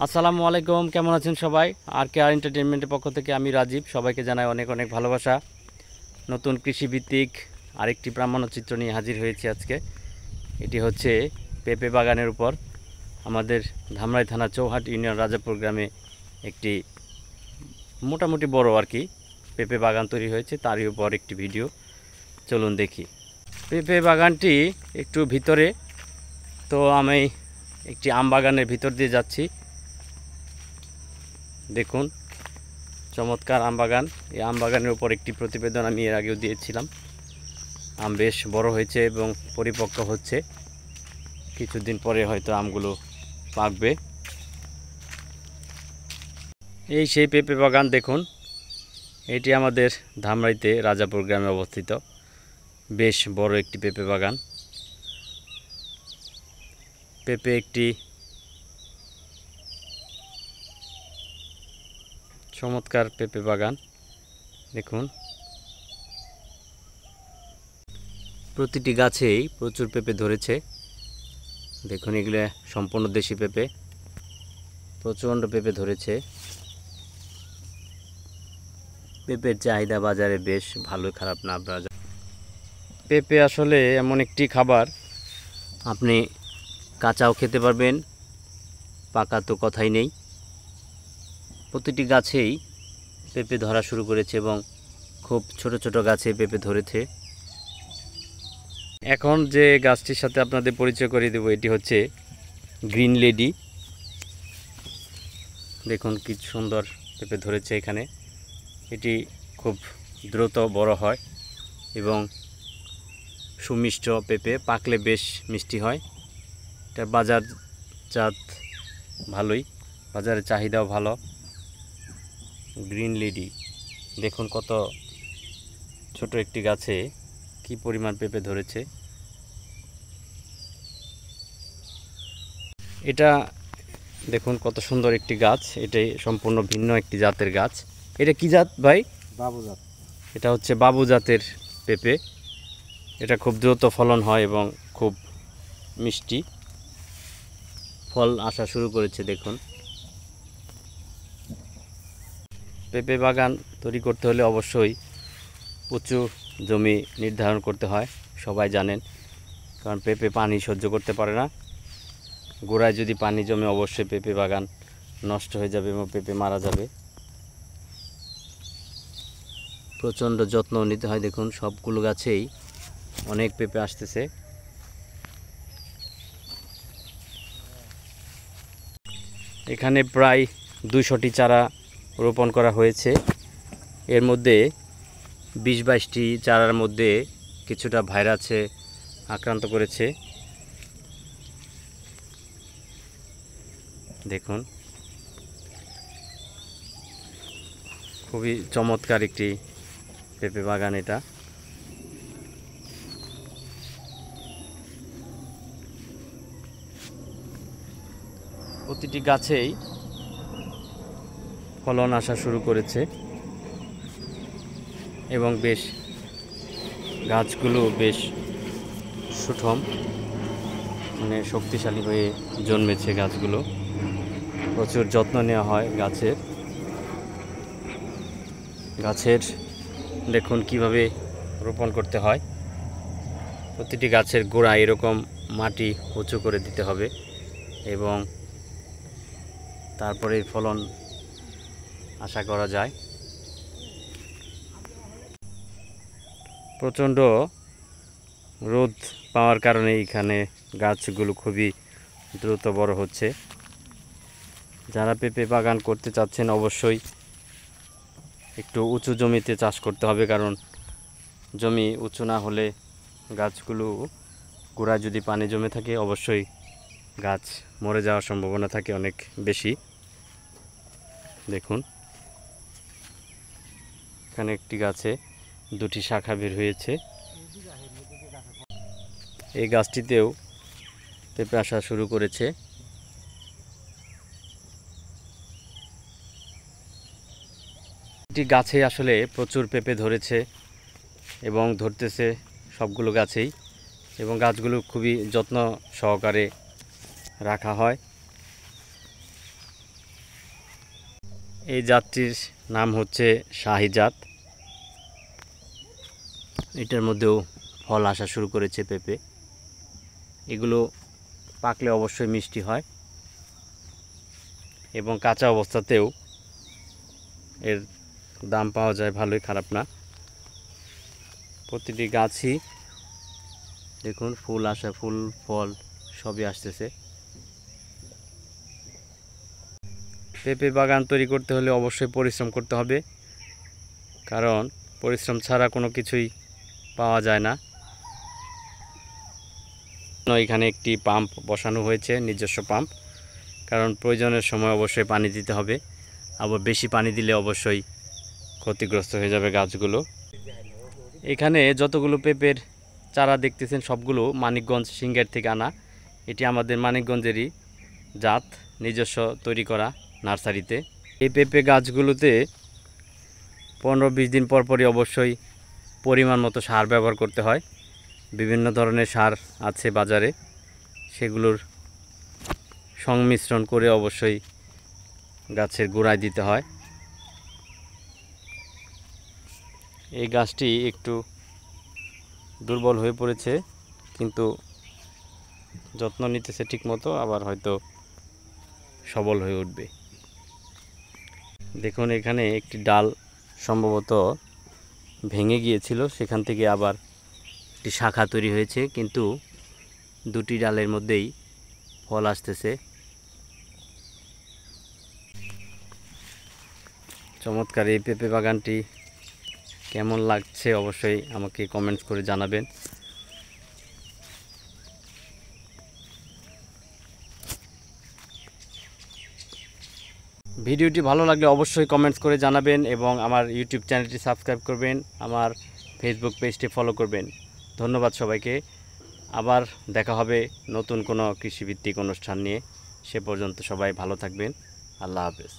আসসালামু আলাইকুম, কেমন আছেন সবাই? আর কে আর এন্টারটেনমেন্টের পক্ষ থেকে আমি রাজীব, সবাইকে জানাই অনেক অনেক ভালোবাসা। নতুন কৃষিভিত্তিক আরেকটি প্রামাণ্যচিত্র নিয়ে হাজির হয়েছি আজকে। এটি হচ্ছে পেঁপে বাগানের উপর আমাদের ধামরাই থানা চৌহাট ইউনিয়ন রাজাপুর গ্রামে একটি মোটামুটি বড় আর কি পেঁপে বাগান তৈরি হয়েছে, তারই উপর একটি ভিডিও। চলুন দেখি। পেঁপে বাগানটি একটু ভিতরে, তো আমি একটি আম বাগানের ভিতর দিয়ে যাচ্ছি। দেখুন চমৎকার আম বাগান। এই আম বাগানের উপর একটি প্রতিবেদন আমি এর আগেও দিয়েছিলাম। আম বেশ বড় হয়েছে এবং পরিপক্ক হচ্ছে, কিছুদিন পরে হয়তো আমগুলো পাকবে। এই সেই পেঁপে বাগান দেখুন, এটি আমাদের ধামরাইতে রাজাপুর গ্রামে অবস্থিত। বেশ বড় একটি পেঁপে বাগান। পেঁপে একটি চমৎকার পেঁপে বাগান দেখুন। প্রতিটি গাছেই প্রচুর পেঁপে ধরেছে। দেখুন এগুলো সম্পূর্ণ দেশি পেঁপে, প্রচণ্ড পেঁপে ধরেছে। পেঁপের চাহিদা বাজারে বেশ ভালোই, খারাপ না। আপনারা পেঁপে আসলে এমন একটি খাবার, আপনি কাঁচাও খেতে পারবেন, পাকা তো কথাই নেই। প্রতিটি গাছেই পেঁপে ধরা শুরু করেছে এবং খুব ছোট ছোট গাছে পেঁপে ধরেছে। এখন যে গাছটির সাথে আপনাদের পরিচয় করিয়ে দেবো, এটি হচ্ছে গ্রিন লেডি। দেখুন কি সুন্দর পেঁপে ধরেছে এখানে। এটি খুব দ্রুত বড় হয় এবং সুমিষ্ট পেঁপে, পাকলে বেশ মিষ্টি হয়। এটা বাজারজাত ভালোই, বাজারে চাহিদাও ভালো। গ্রিন লেডি দেখুন কত ছোট একটি গাছে কি পরিমাণ পেঁপে ধরেছে। এটা দেখুন কত সুন্দর একটি গাছ। এটাই সম্পূর্ণ ভিন্ন একটি জাতের গাছ। এটা কি জাত ভাই? বাবু জাত। এটা হচ্ছে বাবু জাতের পেঁপে। এটা খুব দ্রুত ফলন হয় এবং খুব মিষ্টি। ফল আসা শুরু করেছে দেখুন। পেঁপে বাগান তৈরি করতে হলে অবশ্যই উঁচু জমি নির্ধারণ করতে হয়, সবাই জানেন। কারণ পেঁপে পানি সহ্য করতে পারে না। গোড়ায় যদি পানি জমে অবশ্যই পেঁপে বাগান নষ্ট হয়ে যাবে এবং পেঁপে মারা যাবে। প্রচণ্ড যত্ন নিতে হয়। দেখুন সবগুলো গাছেই অনেক পেঁপে আসতেছে। এখানে প্রায় 200টি চারা রোপণ করা হয়েছে। এর মধ্যে 20-22টি চারার মধ্যে কিছুটা ভাইরাসে আক্রান্ত করেছে। দেখুন খুবই চমৎকার একটি পেঁপে বাগান এটা। প্রতিটি গাছেই ফলন আসা শুরু করেছে এবং বেশ গাছগুলো বেশ সুঠম, মানে শক্তিশালী হয়ে জন্মেছে গাছগুলো। প্রচুর যত্ন নেওয়া হয় গাছের দেখুন কিভাবে রোপণ করতে হয়। প্রতিটি গাছের গোড়া এরকম মাটি উঁচু করে দিতে হবে এবং তারপরে ফলন আশা করা যায়। প্রচণ্ড রোদ পাওয়ার কারণে এখানে গাছগুলো খুবই দ্রুত বড় হচ্ছে। যারা পেঁপে বাগান করতে চাচ্ছেন অবশ্যই একটু উঁচু জমিতে চাষ করতে হবে, কারণ জমি উঁচু না হলে গাছগুলো গোড়ায় যদি পানি জমে থাকে অবশ্যই গাছ মরে যাওয়ার সম্ভাবনা থাকে অনেক বেশি। দেখুন এখানে একটি গাছে 2টি শাখা বের হয়েছে। এই গাছটিতেও পেঁপে আসা শুরু করেছে। এটি গাছে আসলে প্রচুর পেঁপে ধরেছে এবং ধরতেছে সবগুলো গাছেই, এবং গাছগুলো খুবই যত্ন সহকারে রাখা হয়। এই জাতটির নাম হচ্ছে শাহী জাত। এটার মধ্যেও ফল আসা শুরু করেছে পেঁপে। এগুলো পাকলে অবশ্যই মিষ্টি হয় এবং কাঁচা অবস্থাতেও এর দাম পাওয়া যায় ভালোই, খারাপ না। প্রতিটি গাছই দেখুন ফুল আসা, ফুল ফল সবই আসতেছে। পেঁপে বাগান তৈরি করতে হলে অবশ্যই পরিশ্রম করতে হবে, কারণ পরিশ্রম ছাড়া কোনো কিছুই পাওয়া যায় না। এখানে একটি পাম্প বসানো হয়েছে, নিজস্ব পাম্প, কারণ প্রয়োজনের সময় অবশ্যই পানি দিতে হবে। আবার বেশি পানি দিলে অবশ্যই ক্ষতিগ্রস্ত হয়ে যাবে গাছগুলো। এখানে যতগুলো পেঁপের চারা দেখতেছেন সবগুলো মানিকগঞ্জ সিংহের থেকে আনা। এটি আমাদের মানিকগঞ্জেরই জাত, নিজস্ব তৈরি করা নার্সারিতে। এই পেঁপে গাছগুলোতে 15-20 দিন পরই অবশ্যই পরিমাণ মতো সার ব্যবহার করতে হয়। বিভিন্ন ধরনের সার আছে বাজারে, সেগুলোর সংমিশ্রণ করে অবশ্যই গাছের গোড়ায় দিতে হয়। এই গাছটি একটু দুর্বল হয়ে পড়েছে, কিন্তু যত্ন নিতেছে ঠিক মতো, আবার হয়তো সবল হয়ে উঠবে। দেখুন এখানে একটি ডাল সম্ভবত ভেঙে গিয়েছিল, সেখান থেকে আবার একটি শাখা তৈরি হয়েছে, কিন্তু দুটি ডালের মধ্যেই ফল আসতেছে। চমৎকার এই পেঁপে বাগানটি কেমন লাগছে অবশ্যই আমাকে কমেন্টস করে জানাবেন। ভিডিওটি ভালো লাগলে অবশ্যই কমেন্টস করে জানাবেন এবং আমার ইউটিউব চ্যানেলটি সাবস্ক্রাইব করবেন, আমার ফেসবুক পেজটি ফলো করবেন। ধন্যবাদ সবাইকে। আবার দেখা হবে নতুন কোনো কৃষিভিত্তিক অনুষ্ঠান নিয়ে। সে পর্যন্ত সবাই ভালো থাকবেন। আল্লাহ হাফেজ।